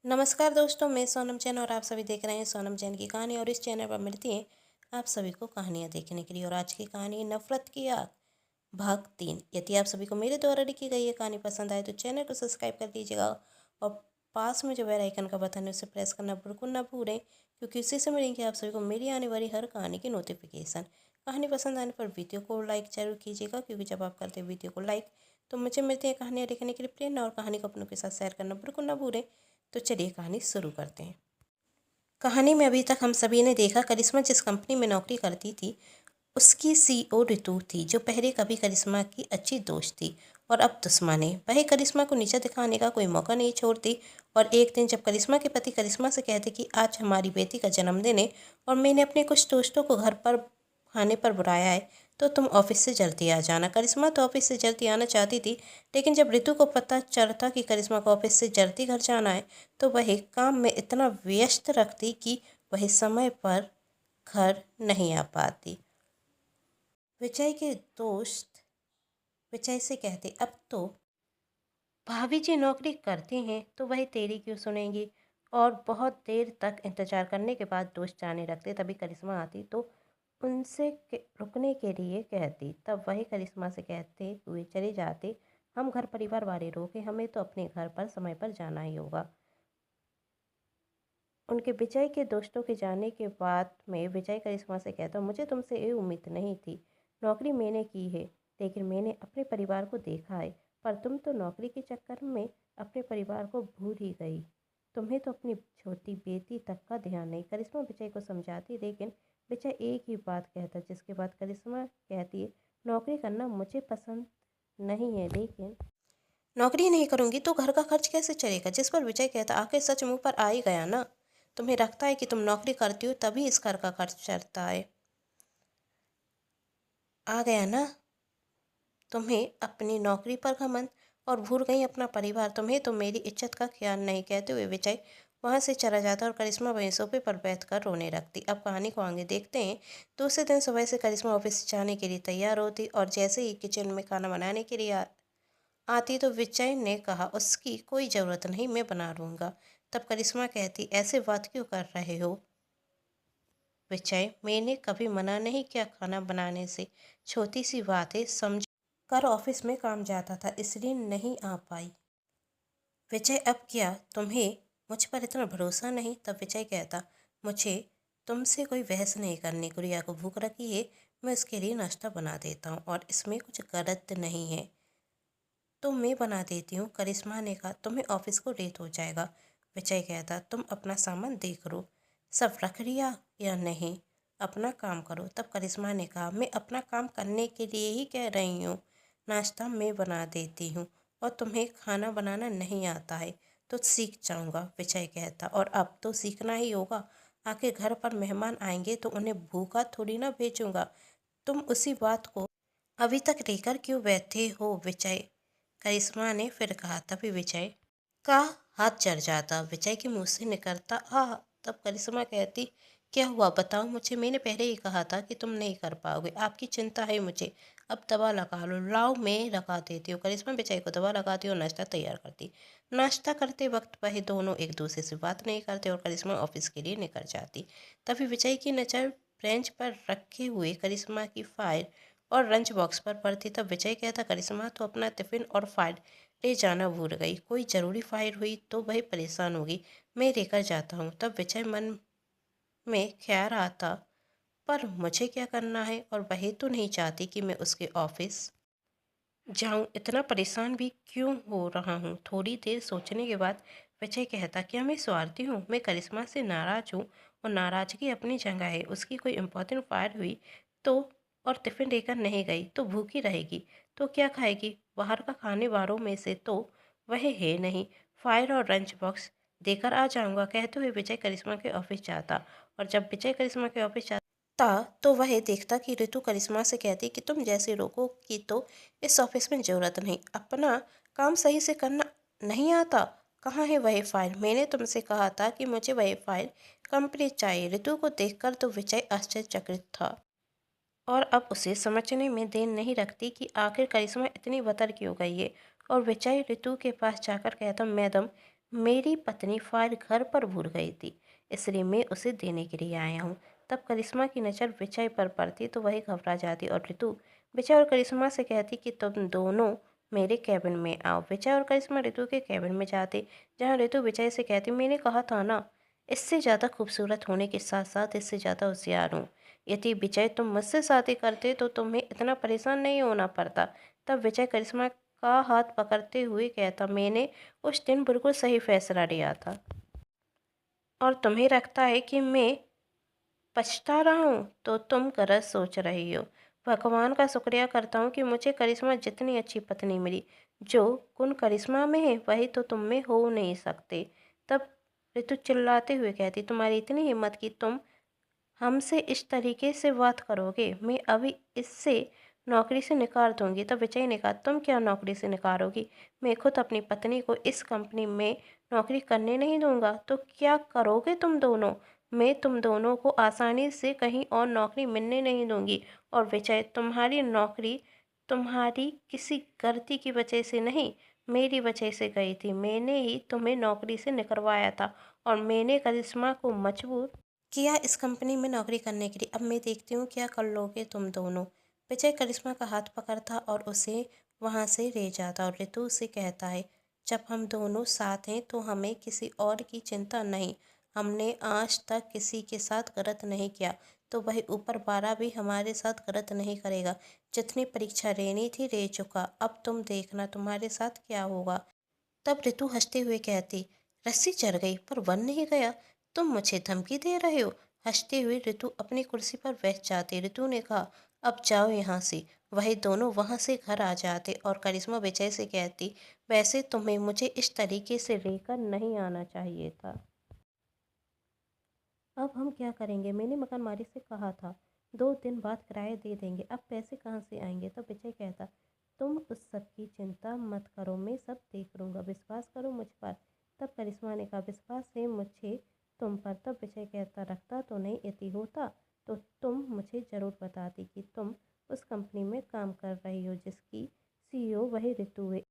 नमस्कार दोस्तों, मैं सोनम जैन और आप सभी देख रहे हैं सोनम जैन की कहानी। और इस चैनल पर मिलती हैं आप सभी को कहानियाँ देखने के लिए। और आज की कहानी नफरत की आग भाग 3। यदि आप सभी को मेरे द्वारा लिखी गई ये कहानी पसंद आए तो चैनल को सब्सक्राइब कर दीजिएगा और पास में जो बेल आइकन का बटन है उसे प्रेस करना बिल्कुल ना भूलें, क्योंकि उसी से मिलेंगे आप सभी को मेरी आने वाली हर कहानी की नोटिफिकेशन। कहानी पसंद आने पर वीडियो को लाइक जरूर कीजिएगा, क्योंकि जब आप करते हैं वीडियो को लाइक तो मुझे मिलती है कहानियाँ लिखने के लिए प्रेरणा। और कहानी को अपनों के साथ शेयर करना बिल्कुल ना भूलें। तो चलिए कहानी शुरू करते हैं। कहानी में अभी तक हम सभी ने देखा करिश्मा जिस कंपनी में नौकरी करती थी उसकी सीईओ ऋतु थी, जो पहले कभी करिश्मा की अच्छी दोस्त थी और अब दुश्मन है। वह करिश्मा को नीचा दिखाने का कोई मौका नहीं छोड़ती। और एक दिन जब करिश्मा के पति करिश्मा से कहते कि आज हमारी बेटी का जन्मदिन है और मैंने अपने कुछ दोस्तों को घर पर खाने पर बुलाया है, तो तुम ऑफिस से जल्दी आ जाना। करिश्मा तो ऑफिस से जल्दी आना चाहती थी, लेकिन जब ऋतु को पता चलता कि करिश्मा को ऑफिस से जल्दी घर जाना है तो वह काम में इतना व्यस्त रखती कि वह समय पर घर नहीं आ पाती। विजय के दोस्त विजय से कहते, अब तो भाभी जी नौकरी करती हैं तो वही तेरी क्यों सुनेंगी। और बहुत देर तक इंतजार करने के बाद दोस्त जाने लगते। तभी करिश्मा आती तो उनसे रुकने के लिए कहती। तब वही करिश्मा से कहते हुए चले जाते, हम घर परिवार वाले लोग हैं, हमें तो अपने घर पर समय पर जाना ही होगा। उनके विजय के दोस्तों के जाने के बाद में विजय करिश्मा से कहता, मुझे तुमसे ये उम्मीद नहीं थी। नौकरी मैंने की है, लेकिन मैंने अपने परिवार को देखा है। पर तुम तो नौकरी के चक्कर में अपने परिवार को भूल ही गई। तुम्हें तो अपनी छोटी बेटी तक का ध्यान नहीं। करिश्मा विजय को समझाती, लेकिन विजय एक ही बात कहता, जिसके बाद करिश्मा कहती है, नौकरी करना मुझे पसंद नहीं है, लेकिन नौकरी नहीं करूंगी तो घर का खर्च कैसे चलेगा। जिस पर विजय कहता, आखिर सच मुंह पर आ ही गया ना। तुम्हें लगता है कि तुम नौकरी करती हो तभी इस घर का खर्च चलता है। आ गया ना तुम्हें अपनी नौकरी पर घमंड, और भूल गई अपना परिवार। तुम्हें तो मेरी इज्जत का ख्याल नहीं। कहते हुए विजय वहां से चला जाता और करिश्मा वहीं सोफे पर बैठकर रोने लगती। अब कहानी को आगे देखते हैं। दूसरे दिन सुबह से करिश्मा ऑफिस जाने के लिए तैयार होती और जैसे ही किचन में खाना बनाने के लिए आती तो विजय ने कहा, उसकी कोई ज़रूरत नहीं, मैं बना लूँगा। तब करिश्मा कहती, ऐसे बात क्यों कर रहे हो विजय, मैंने कभी मना नहीं किया खाना बनाने से। छोटी सी बात है, समझ कर ऑफिस में काम जाता था इसलिए नहीं आ पाई। विजय, अब क्या तुम्हें मुझ पर इतना भरोसा नहीं। तब विजय कहता, मुझे तुमसे कोई बहस नहीं करनी। गुड़िया को भूख लगी है, मैं उसके लिए नाश्ता बना देता हूँ और इसमें कुछ गलत नहीं है तो मैं बना देती हूँ। करिश्मा ने कहा, तुम्हें ऑफिस को लेट हो जाएगा। विजय कहता, तुम अपना सामान देख लो, सब रख लिया या नहीं, अपना काम करो। तब करिश्मा ने कहा, मैं अपना काम करने के लिए ही कह रही हूँ, नाश्ता मैं बना देती हूँ और तुम्हें खाना बनाना नहीं आता है तो सीख जाऊँगा। विजय कहता, और अब तो सीखना ही होगा, आखिर घर पर मेहमान आएंगे तो उन्हें भूखा थोड़ी ना भेजूंगा। तुम उसी बात को अभी तक लेकर क्यों बैठे हो विजय, करिश्मा ने फिर कहा। तभी विजय का हाथ चढ़ जाता, विजय के मुंह से निकलता आ। तब करिश्मा कहती, क्या हुआ बताओ मुझे, मैंने पहले ही कहा था कि तुम नहीं कर पाओगे, आपकी चिंता है मुझे। अब दवा लगा लो, लाओ मैं लगा देती हूँ। करिश्मा विजय को दवा लगाती और नाश्ता तैयार करती। नाश्ता करते वक्त वह दोनों एक दूसरे से बात नहीं करते और करिश्मा ऑफिस के लिए निकल जाती। तभी विजय की नज़र बेंच पर रखे हुए करिश्मा की फाइल और लंच बॉक्स पर पड़ती। तब विजय कहता, करिश्मा तो अपना टिफिन और फाइल ले जाना भूल गई, कोई ज़रूरी फाइल हुई तो वह परेशान होगी, मैं लेकर जाता हूँ। तब विजय मन में ख्याल आता, पर मुझे क्या करना है, और वह तो नहीं चाहती कि मैं उसके ऑफिस जाऊँ, इतना परेशान भी क्यों हो रहा हूँ। थोड़ी देर सोचने के बाद विजय कहता, क्या मैं स्वार्थी हूँ, मैं करिश्मा से नाराज़ हूँ और नाराज़गी अपनी जगह है। उसकी कोई इम्पोर्टेंट फाइल हुई तो और टिफ़िन लेकर नहीं गई तो भूखी रहेगी, तो क्या खाएगी, बाहर का खाने वालों में से तो वह है नहीं। फाइल और लंच बॉक्स देकर आ जाऊंगा। कहते हुए विजय करिश्मा के ऑफिस जाता। और जब विजय करिश्मा के ऑफिस जाता तो वह देखता कि ऋतु करिश्मा से कहती कि तुम जैसे लोगों की तो इस ऑफिस में ज़रूरत नहीं, अपना काम सही से करना नहीं आता। कहाँ है वही फाइल, मैंने तुमसे कहा था कि मुझे वही फाइल कंप्लीट चाहिए। ऋतु को देखकर तो विजय आश्चर्यचकित था और अब उसे समझने में देर नहीं रखती कि आखिर करिश्मा इतनी बतर क्यों गई है। और विजय ऋतु के पास जाकर कहता, मैडम मेरी पत्नी फाइल घर पर भूल गई थी, इसलिए मैं उसे देने के लिए आया हूँ। तब करिश्मा की नज़र विजय पर पड़ती तो वही घबरा जाती और ऋतु विजय और करिश्मा से कहती कि तुम दोनों मेरे कैबिन में आओ। विजय और करिश्मा ऋतु के कैबिन में जाते, जहाँ ऋतु विजय से कहती, मैंने कहा था ना, इससे ज़्यादा खूबसूरत होने के साथ साथ इससे ज़्यादा होशियार हूँ। यदि विजय तुम मुझसे शादी करते तो तुम्हें इतना परेशान नहीं होना पड़ता। तब विजय करिश्मा का हाथ पकड़ते हुए कहता, मैंने उस दिन बिल्कुल सही फैसला लिया था और तुम्हें लगता है कि मैं पछता रहा हूँ तो तुम गलत सोच रही हो। भगवान का शुक्रिया करता हूँ कि मुझे करिश्मा जितनी अच्छी पत्नी मिली। जो गुण करिश्मा में है वही तो तुम में हो नहीं सकते। तब ऋतु चिल्लाते हुए कहती, तुम्हारी इतनी हिम्मत कि तुम हमसे इस तरीके से बात करोगे, मैं अभी इससे नौकरी से निकाल दूंगी। तब विजय ने कहा, तुम क्या नौकरी से निकालोगी? मैं खुद अपनी पत्नी को इस कंपनी में नौकरी करने नहीं दूंगा। तो क्या करोगे तुम दोनों? मैं तुम दोनों को आसानी से कहीं और नौकरी मिलने नहीं दूंगी। और विजय, तुम्हारी नौकरी तुम्हारी किसी गलती की वजह से नहीं, मेरी वजह से गई थी। मैंने ही तुम्हें नौकरी से निकलवाया था और मैंने करिश्मा को मजबूर किया इस कंपनी में नौकरी करने के लिए। अब मैं देखती हूँ क्या कर लोगे तुम दोनों। विजय करिश्मा का हाथ पकड़ता और उसे वहाँ से ले जाता और ऋतु से कहता है, जब हम दोनों साथ हैं तो हमें किसी और की चिंता नहीं। हमने आज तक किसी के साथ गलत नहीं किया, तो वही ऊपर वाला भी हमारे साथ गलत नहीं करेगा। जितनी परीक्षा लेनी थी ले चुका, अब तुम देखना तुम्हारे साथ क्या होगा। तब ऋतु हंसते हुए कहती, रस्सी चढ़ गई पर बन नहीं गया, तुम मुझे धमकी दे रहे हो। हंसते हुए ऋतु अपनी कुर्सी पर बैठ जाती। ऋतु ने कहा, अब जाओ यहाँ से। वही दोनों वहां से घर आ जाते और करिश्मा विजय से कहती, वैसे तुम्हें मुझे इस तरीके से लेकर नहीं आना चाहिए था। अब हम क्या करेंगे? मैंने मकान मालिक से कहा था 2 दिन बाद किराया दे देंगे, अब पैसे कहाँ से आएंगे? तब विजय कहता, तुम उस सब की चिंता मत करो, मैं सब देख लूँगा, विश्वास करो मुझ पर। तब करिश्मा ने कहा, विश्वास है मुझे तुम पर। तब विजय कहता, रखता तो नहीं, यदि होता तो तुम मुझे ज़रूर बताती कि तुम उस कंपनी में काम कर रही हो जिसकी CEO वही ऋतु है।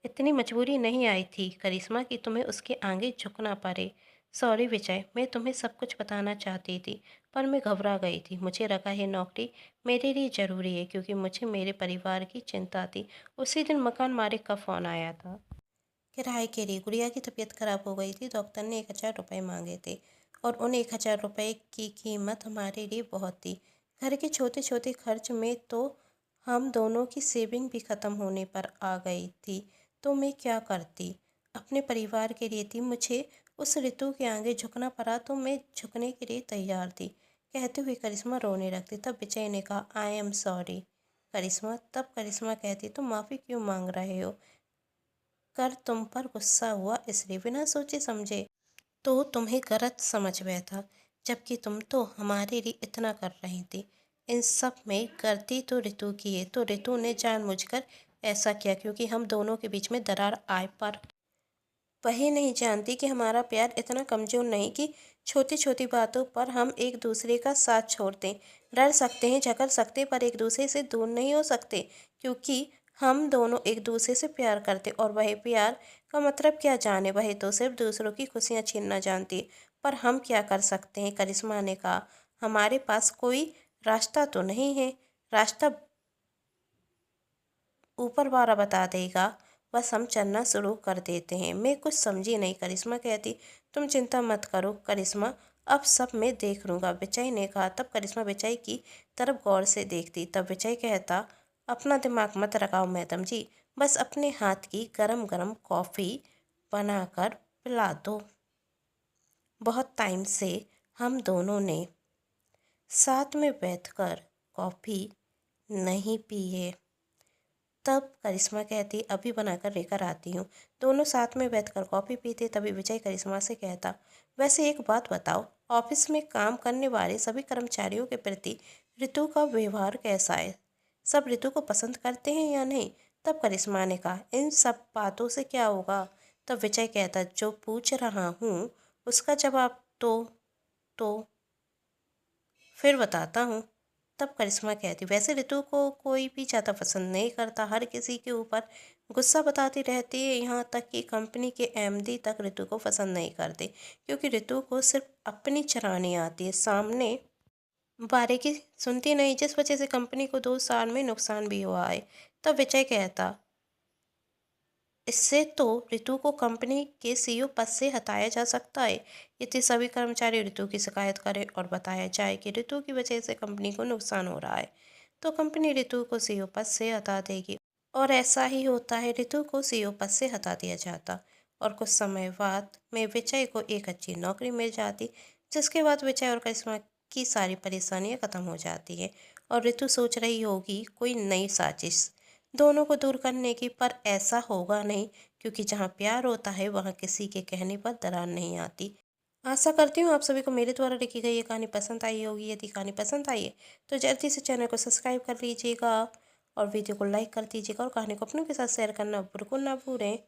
इतनी मजबूरी नहीं आई थी करिश्मा कि तुम्हें उसके आगे झुकना पड़े। सॉरी विजय, मैं तुम्हें सब कुछ बताना चाहती थी पर मैं घबरा गई थी। मुझे लगा ये नौकरी मेरे लिए ज़रूरी है क्योंकि मुझे मेरे परिवार की चिंता थी। उसी दिन मकान मालिक का फ़ोन आया था। किराए के लिए गुड़िया की तबीयत खराब हो गई थी। डॉक्टर ने 1,000 रुपये मांगे थे और उन 1,000 रुपये की कीमत हमारे लिए बहुत थी। घर के छोटे छोटे खर्च में तो हम दोनों की सेविंग भी ख़त्म होने पर आ गई थी। तो मैं क्या करती? अपने परिवार के लिए थी। मुझे उस ऋतु के आगे झुकना पड़ा तो मैं झुकने के लिए तैयार थी। कहते हुए करिश्मा रोने लगती। तब विजय ने कहा, आई एम सॉरी करिश्मा। तब करिश्मा कहती, तुम माफ़ी क्यों मांग रहे हो? कर तुम पर गुस्सा हुआ इसलिए, बिना सोचे समझे तो तुम्हें गलत समझ बैठा, जबकि तुम तो हमारे लिए इतना कर रही थी। इन सब में गलती तो ऋतु की है। तो ऋतु ने जानबूझकर ऐसा किया क्योंकि हम दोनों के बीच में दरार आए, पर वही नहीं जानती कि हमारा प्यार इतना कमज़ोर नहीं कि छोटी छोटी बातों पर हम एक दूसरे का साथ छोड़ दें। डर सकते हैं, झगड़ सकते हैं, पर एक दूसरे से दूर नहीं हो सकते क्योंकि हम दोनों एक दूसरे से प्यार करते। और वही प्यार का मतलब क्या जाने, वही तो सिर्फ दूसरों की खुशियाँ छीनना जानती। पर हम क्या कर सकते हैं? करिश्मा ने कहा, हमारे पास कोई रास्ता तो नहीं है। रास्ता ऊपर वाला बता देगा, बस हम चलना शुरू कर देते हैं। मैं कुछ समझी नहीं। करिश्मा कहती, तुम चिंता मत करो करिश्मा, अब सब मैं देख लूँगा। विजय ने कहा। तब करिश्मा विजय की तरफ गौर से देखती। तब विजय कहता, अपना दिमाग मत लगाओ मैडम जी, बस अपने हाथ की गरम गरम कॉफ़ी बनाकर पिला दो। बहुत टाइम से हम दोनों ने साथ में बैठकर कॉफ़ी नहीं पी है। तब करिश्मा कहती, अभी बनाकर लेकर आती हूँ। दोनों साथ में बैठकर कॉफ़ी पीते। तभी विजय करिश्मा से कहता, वैसे एक बात बताओ, ऑफिस में काम करने वाले सभी कर्मचारियों के प्रति ऋतु का व्यवहार कैसा है? सब ऋतु को पसंद करते हैं या नहीं? तब करिश्मा ने कहा, इन सब बातों से क्या होगा? तब विजय कहता, जो पूछ रहा हूँ उसका जवाब तो फिर बताता हूँ। तब करिश्मा कहती, वैसे ऋतु को कोई भी ज़्यादा पसंद नहीं करता, हर किसी के ऊपर गुस्सा बताती रहती है, यहाँ तक कि कंपनी के एमडी तक ऋतु को पसंद नहीं करते, क्योंकि ऋतु को सिर्फ अपनी चलानी आती है, सामने बारीकी सुनती नहीं, जिस वजह से कंपनी को 2 साल में नुकसान भी हुआ है। तब विजय कहता, इससे तो ऋतु को कंपनी के सीईओ पद से हटाया जा सकता है। यदि सभी कर्मचारी ऋतु की शिकायत करें और बताया जाए कि ऋतु की वजह से कंपनी को नुकसान हो रहा है, तो कंपनी ऋतु को सीईओ पद से हटा देगी। और ऐसा ही होता है, ऋतु को सीईओ पद से हटा दिया जाता और कुछ समय बाद में विजय को एक अच्छी नौकरी मिल जाती, जिसके बाद विजय और करिश्मा की सारी परेशानियां खत्म हो जाती है और ऋतु सोच रही होगी कोई नई साजिश दोनों को दूर करने की, पर ऐसा होगा नहीं, क्योंकि जहाँ प्यार होता है वहाँ किसी के कहने पर दरार नहीं आती। आशा करती हूँ आप सभी को मेरे द्वारा लिखी गई ये कहानी पसंद आई होगी। यदि कहानी पसंद आई है तो जल्दी से चैनल को सब्सक्राइब कर लीजिएगा और वीडियो को लाइक कर दीजिएगा और कहानी को अपनों के साथ शेयर करना बिल्कुल ना भूलें।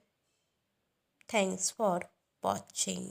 Thanks for watching.